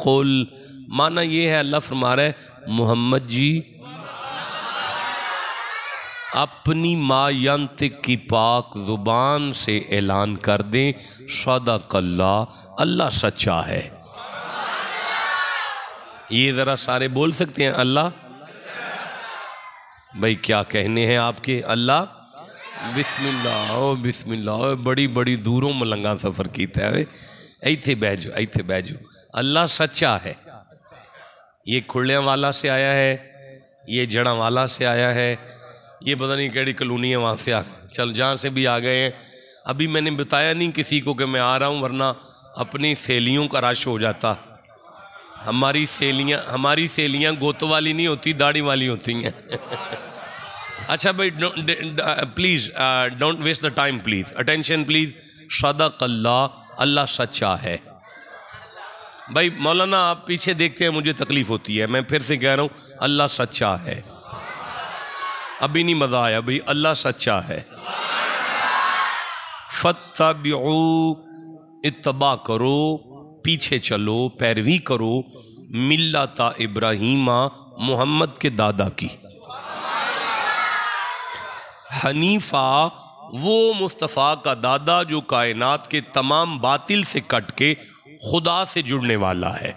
कुल, माना ये है अल्लाह फरमा रहा है मोहम्मद जी अपनी मायंतिक की पाक ज़ुबान से ऐलान कर दें सदक़ल्लाह, अल्लाह सच्चा है। ये ज़रा सारे बोल सकते हैं अल्लाह। भाई क्या कहने हैं आपके, अल्लाह बिस्मिल्लाह ओ बिस्मिल्लाह, बड़ी बड़ी दूरों मलंगा सफ़र किया है, इत्थे बैजो इत्थे बैजो। अल्लाह सच्चा है। ये खुड़ियाँ वाला से आया है, ये जड़ा वाला से आया है, ये पता नहीं केड़ी कॉलोनी है वहाँ से आ, चल जहाँ से भी आ गए हैं। अभी मैंने बताया नहीं किसी को कि मैं आ रहा हूँ, वरना अपनी सहेलियों का रश हो जाता। हमारी सहेलियाँ गोत वाली नहीं होती, दाढ़ी वाली होती हैं। अच्छा भाई please don't waste the time please, attention please. सदक़ल्लाह, अल्लाह सच्चा है। भाई मौलाना आप पीछे देखते हैं मुझे तकलीफ़ होती है, मैं फिर से कह रहा हूँ अल्लाह सच्चा है। अभी नहीं मज़ा आया भाई, अल्लाह सच्चा है। फत्तबिऊ, इत्तबा करो, पीछे चलो, पैरवी करो, मिल्लता इब्राहीमा, मोहम्मद के दादा की। हनीफा, वो मुस्तफ़ा का दादा जो कायनात के तमाम बातिल से कट के खुदा से जुड़ने वाला है।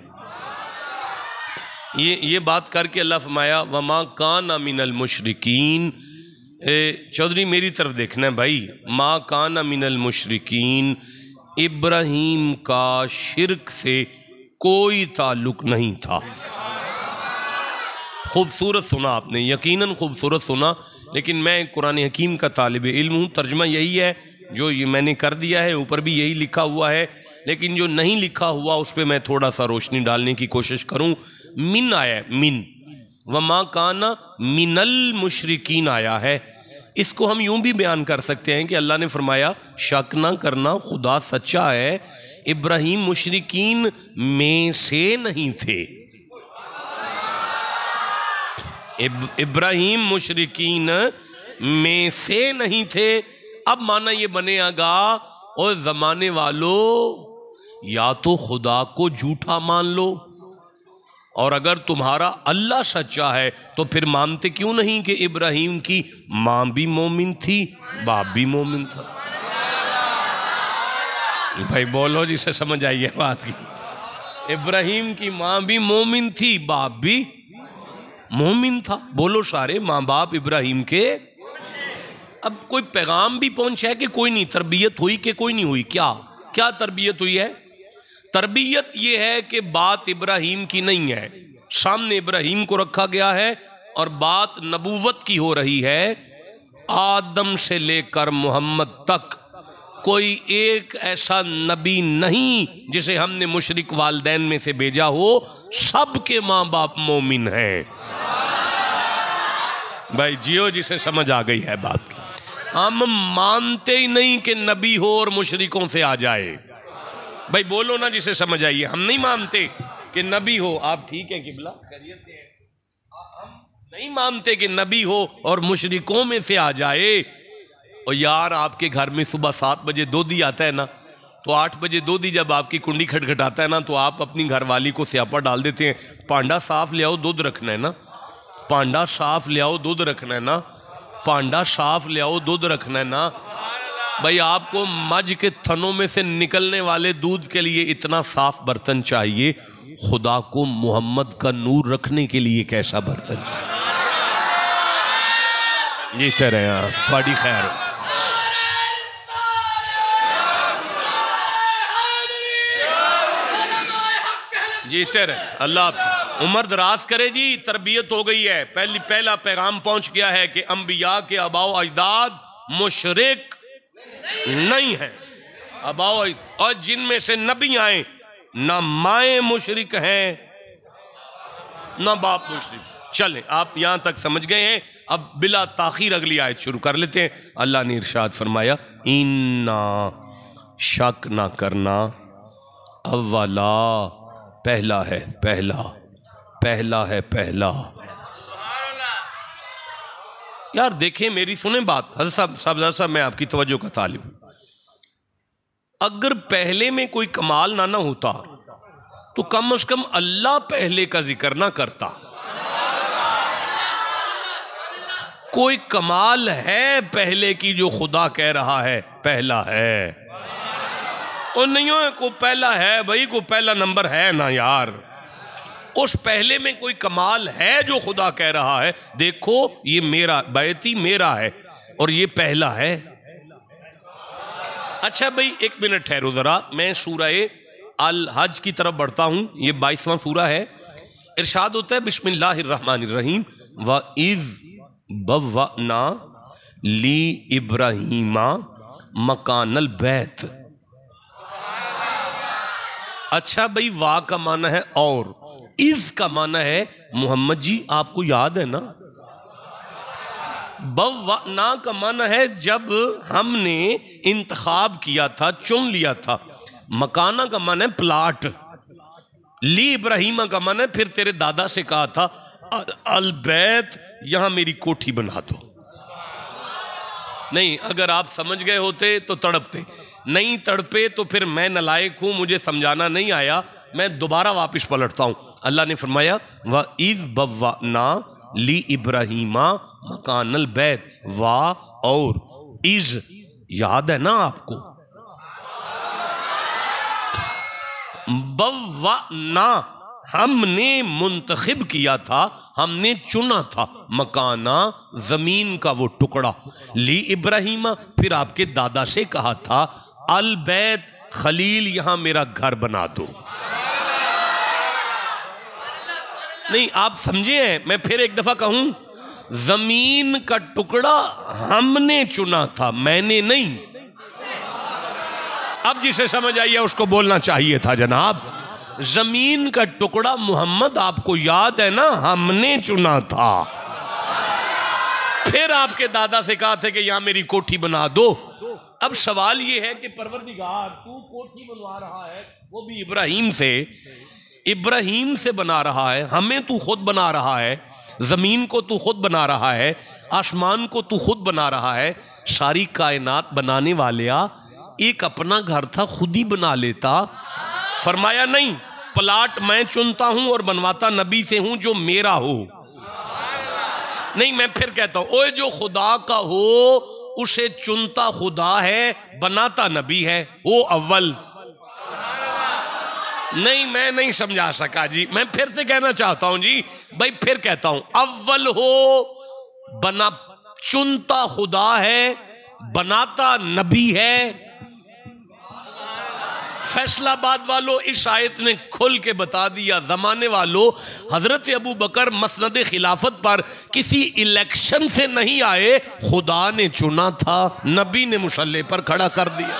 ये बात करके अल्लाह फरमाया वमा काना मिनल मुशरिकीन। चौधरी मेरी तरफ देखना है भाई, मा काना मिनल मुशरिकीन, इब्राहीम का शिरक से कोई ताल्लुक नहीं था। खूबसूरत सुना आपने, यकीनन खूबसूरत सुना, लेकिन मैं कुरान हकीम का तालिब इल्म हूँ। तर्जमा यही है जो ये मैंने कर दिया है, ऊपर भी यही लिखा हुआ है, लेकिन जो नहीं लिखा हुआ उस पर मैं थोड़ा सा रोशनी डालने की कोशिश करूँ। मिन आया है, मिन, वमा काना मिनल मुशरिकीन आया है। इसको हम यूं भी बयान कर सकते हैं कि अल्लाह ने फरमाया शक ना करना, खुदा सच्चा है, इब्राहीम मुशरिकीन में से नहीं थे। इब्राहीम मुशरिकीन में से नहीं थे। अब माना ये बनेगा और ज़माने वालों या तो खुदा को झूठा मान लो, और अगर तुम्हारा अल्लाह सच्चा है तो फिर मानते क्यों नहीं कि इब्राहीम की माँ भी मोमिन थी, बाप भी मोमिन था। भाई बोलो जिसे समझ आई है बात की। इब्राहीम की माँ भी मोमिन थी, बाप भी मोमिन था। बोलो सारे माँ बाप इब्राहीम के। अब कोई पैगाम भी पहुंचा है कि कोई नहीं, तरबियत हुई कि कोई नहीं हुई? क्या क्या तरबियत हुई है? तरबियत यह है कि बात इब्राहीम की नहीं है, सामने इब्राहीम को रखा गया है और बात नबूवत की हो रही है। आदम से लेकर मोहम्मद तक कोई एक ऐसा नबी नहीं जिसे हमने मुशरिक वालदैन में से भेजा हो, सबके माँ बाप मोमिन हैं। भाई जियो जिसे समझ आ गई है बात की। हम मानते ही नहीं कि नबी हो और मुशरिकों से आ जाए। भाई बोलो ना जिसे समझ आइए। हम नहीं मानते कि नबी हो, आप ठीक है किबला, खैरियत है? हम नहीं मानते कि नबी हो और मुशरिकों में से आ जाए। और यार आपके घर में सुबह 7 बजे दूधी आता है ना, तो 8 बजे दूधी जब आपकी कुंडी खटखटाता है ना, तो आप अपनी घरवाली को स्यापा डाल देते हैं, पांडा साफ ले आओ दूध रखना है ना, पांडा साफ ले आओ दूध रखना है ना, पांडा साफ ले आओ दूध रखना है ना। भाई आपको मज के थनों में से निकलने वाले दूध के लिए इतना साफ बर्तन चाहिए, खुदा को मोहम्मद का नूर रखने के लिए कैसा बर्तन चाहिए? जीते रहे आप, थोड़ी खैर हो। जीते रहे, अल्लाह उम्र दराज करे जी। तरबियत हो गई है, पहला पैगाम पहुंच गया है कि अंबिया के आबाओ अजदाद मुशरिक नहीं है। आबाओ और जिनमें से नबी आए ना माएँ मुशरिक हैं ना बाप मुशरिक। चलें आप यहां तक समझ गए हैं। अब बिला ताखीर अगली आयत शुरू कर लेते हैं। अल्लाह ने इरशाद फरमाया इन्ना, शक ना करना, अव्वला, पहला है पहला, पहला है पहला। यार देखें मेरी सुने बात, हज़रत साहब मैं आपकी तवज्जो का तालिब। अगर पहले में कोई कमाल ना होता तो कम से कम अल्लाह पहले का जिक्र ना करता। कोई कमाल है पहले की जो खुदा कह रहा है पहला है, और नहीं हो को पहला है भाई, को पहला नंबर है ना यार। उस पहले में कोई कमाल है जो खुदा कह रहा है देखो ये मेरा बैती मेरा है और ये पहला है। अच्छा भाई एक मिनट ठहरो जरा, मैं सूरह अल हज की तरफ बढ़ता हूं। ये 22वां सूरा है। इरशाद होता है बिस्मिल्लाहिर्रहमानिर्रहीम व इज़ बव्वअना ली इब्राहीमा मकानल बैत। अच्छा भाई वाह का माना है और, इस का माना है मोहम्मद जी आपको याद है ना। बव्वअना का माना है जब हमने इंतखाब किया था, चुन लिया था। मकाना का माना है प्लाट। ली इब्राहीमा का माना है फिर तेरे दादा से कहा था अलबैत यहां मेरी कोठी बना दो। नहीं, अगर आप समझ गए होते तो तड़पते, नहीं तड़पे तो फिर मैं नालायक हूं, मुझे समझाना नहीं आया, मैं दोबारा वापस पलटता हूं। अल्लाह ने फरमाया व इज़ बव्वअना ली इब्राहीमा मकानल बैत, वाह और इज़ याद है ना आपको। बव्वअना हमने मुंतखिब किया था, हमने चुना था, मकाना जमीन का वो टुकड़ा, ली इब्राहीमा फिर आपके दादा से कहा था अल बैत खलील यहां मेरा घर बना दो। नहीं आप समझे हैं, मैं फिर एक दफा कहूं, जमीन का टुकड़ा हमने चुना था, मैंने नहीं। अब जिसे समझ आई है उसको बोलना चाहिए था जनाब। जमीन का टुकड़ा मोहम्मद आपको याद है ना, हमने चुना था। फिर आपके दादा से कहा था कि यहां मेरी कोठी बना दो। अब सवाल यह है कि परवरदिगार तू कोठी बनवा रहा है वो भी इब्राहीम से बना रहा है, हमें तू खुद बना रहा है, जमीन को तू खुद बना रहा है, आसमान को तू खुद बना रहा है, सारी कायनात बनाने वालिया एक अपना घर था खुद ही बना लेता। फरमाया नहीं, प्लाट मैं चुनता हूं और बनवाता नबी से हूं जो मेरा हो। नहीं मैं फिर कहता हूं ओए जो खुदा का हो उसे चुनता खुदा है, बनाता नबी है, वो अव्वल। नहीं मैं नहीं समझा सका जी, मैं फिर से कहना चाहता हूं जी भाई, फिर कहता हूं अव्वल हो, बना चुनता खुदा है, बनाता नबी है। फैसलाबाद वालों इस आयत ने खुल के बता दिया, जमाने वालों हजरत अबू बकर मसनद खिलाफत पर किसी इलेक्शन से नहीं आए, खुदा ने चुना था, नबी ने मुसल्ले पर खड़ा कर दिया।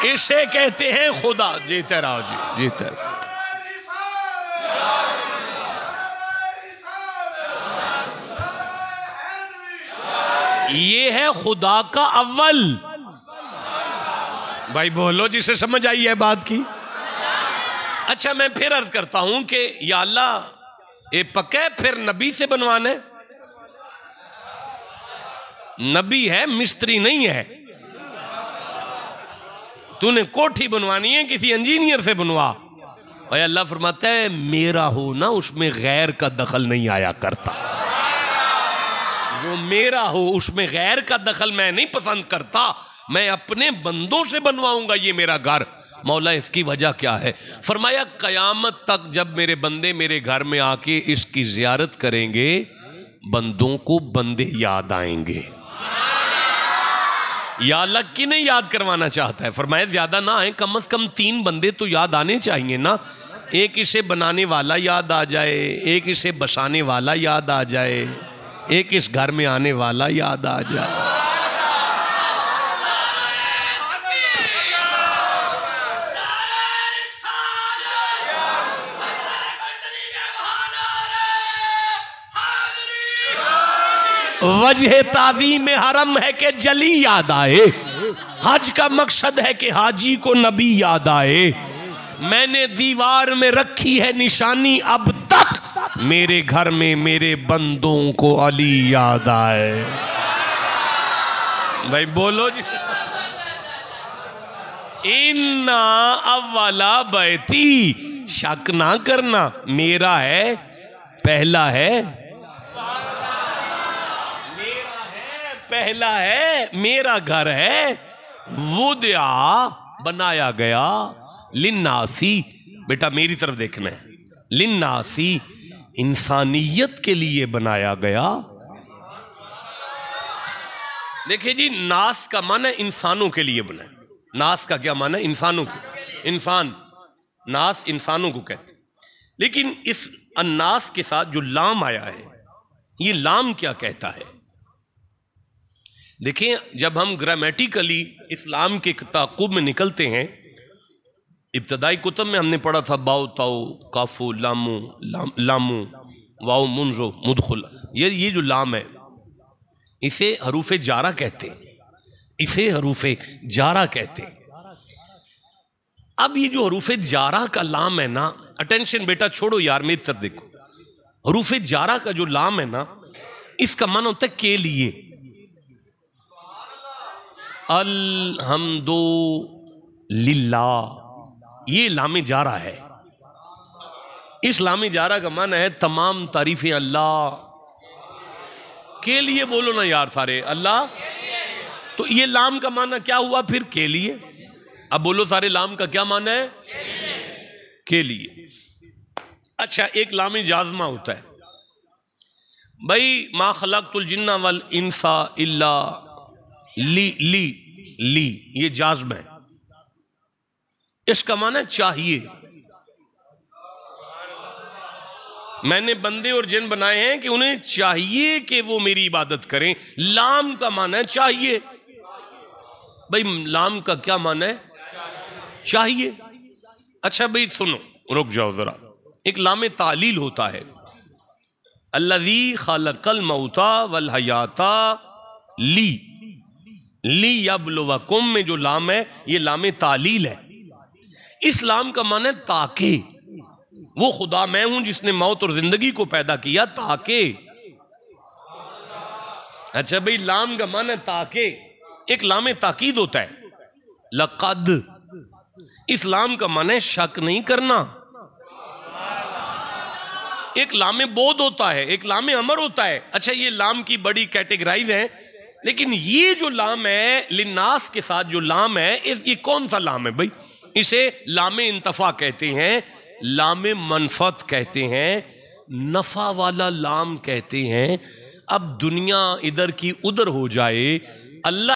इसे कहते हैं खुदा। जीते रहो जी, जीते रहो। ये है खुदा का अव्वल। भाई बोलो जिसे समझ आई है बात की। अच्छा मैं फिर अर्ज करता हूं कि या अल्लाह ये पक्का फिर नबी से बनवाना है। नबी है, मिस्त्री नहीं है। तूने कोठी बनवानी है किसी इंजीनियर से बनवा। और अल्लाह फरमाता है मेरा हो ना उसमें गैर का दखल नहीं आया करता। जो मेरा हो उसमें गैर का दखल मैं नहीं पसंद करता, मैं अपने बंदों से बनवाऊंगा ये मेरा घर। मौला इसकी वजह क्या है? फरमाया कयामत तक जब मेरे बंदे मेरे घर में आके इसकी जियारत करेंगे, बंदों को बंदे याद आएंगे। या अल्लाह की नहीं याद करवाना चाहता है। फरमाया ज्यादा ना आए, कम से कम 3 बंदे तो याद आने चाहिए ना। एक इसे बनाने वाला याद आ जाए, एक इसे बसाने वाला याद आ जाए, एक इस घर में आने वाला याद आ जाए। वजह ताज़ीम हरम है कि जली याद आए। हज का मकसद है कि हाजी को नबी याद आए। मैंने दीवार में रखी है निशानी, अब तक मेरे घर में मेरे बंदों को अली याद आए। भाई बोलो जी। इन इन्ना अव्वला बैती, शक ना करना मेरा है, पहला है, मेरा है, पहला है, मेरा घर है। वुदिया बनाया गया, लिन्नासी, बेटा मेरी तरफ देखना है, लिन्नासी इंसानियत के लिए बनाया गया। देखिए जी, नास का माना इंसानों के लिए बना। नास का क्या माना? इंसानों के, इंसान, नास इंसानों को कहते। लेकिन इस अन्नास के साथ जो लाम आया है, ये लाम क्या कहता है? देखिए, जब हम ग्रामेटिकली इस्लाम के ताक़ुब में निकलते हैं, इब्तदाई कुतब में हमने पढ़ा था बाउ ताउ काफू लामू लामू वाउ मुंजो मुदखुल, ये जो लाम है इसे हरूफ जारा कहते हैं, इसे हरूफ जारा कहते हैं। अब ये जो हरूफ जारा का लाम है ना, अटेंशन बेटा, छोड़ो यार मेरी तरफ देखो, हरूफ जारा का जो लाम है ना, इसका माना होता है के लिए। अल्हम्दु लिल्लाह, ये लाम जारा है। इस लाम जारा का माना है तमाम तारीफें अल्लाह के लिए। बोलो ना यार सारे, अल्लाह। तो ये लाम का माना क्या हुआ फिर? के लिए। अब बोलो सारे, लाम का क्या माना है? के लिए। अच्छा, एक लाम जाज़मा होता है भाई, मा खलक़तुल जिन्ना वल इंसा इल्ला ली ली ली, ये जाज़म है। इसका माना चाहिए, मैंने बंदे और जिन बनाए हैं कि उन्हें चाहिए कि वो मेरी इबादत करें। लाम का माना है चाहिए। भाई लाम का क्या माना है? चाहिए। अच्छा भाई सुनो, रुक जाओ जरा, एक लाम तालील होता है, अल्लज़ी खलक़ल मौता वल हयाता ली ली यब्लुवकुम में जो लाम है, ये लाम तालील है। इस लाम का माना है ताकि, वो खुदा मैं हूं जिसने मौत और जिंदगी को पैदा किया ताकि। अच्छा भाई, लाम का माना है ताकि। एक लाम ताकीद होता है, लक़द, इस लाम का माना है शक नहीं करना। एक लाम बोध होता है, एक लाम अमर होता है। अच्छा, ये लाम की बड़ी कैटेगराइज है, लेकिन ये जो लाम है लिन्नास के साथ जो लाम है, ये कौन सा लाम है भाई? इसे लाम इंतफा कहते हैं, लाम मनफत कहते हैं, नफा वाला लाम कहते हैं। अब दुनिया इधर की उधर हो जाए, अल्लाह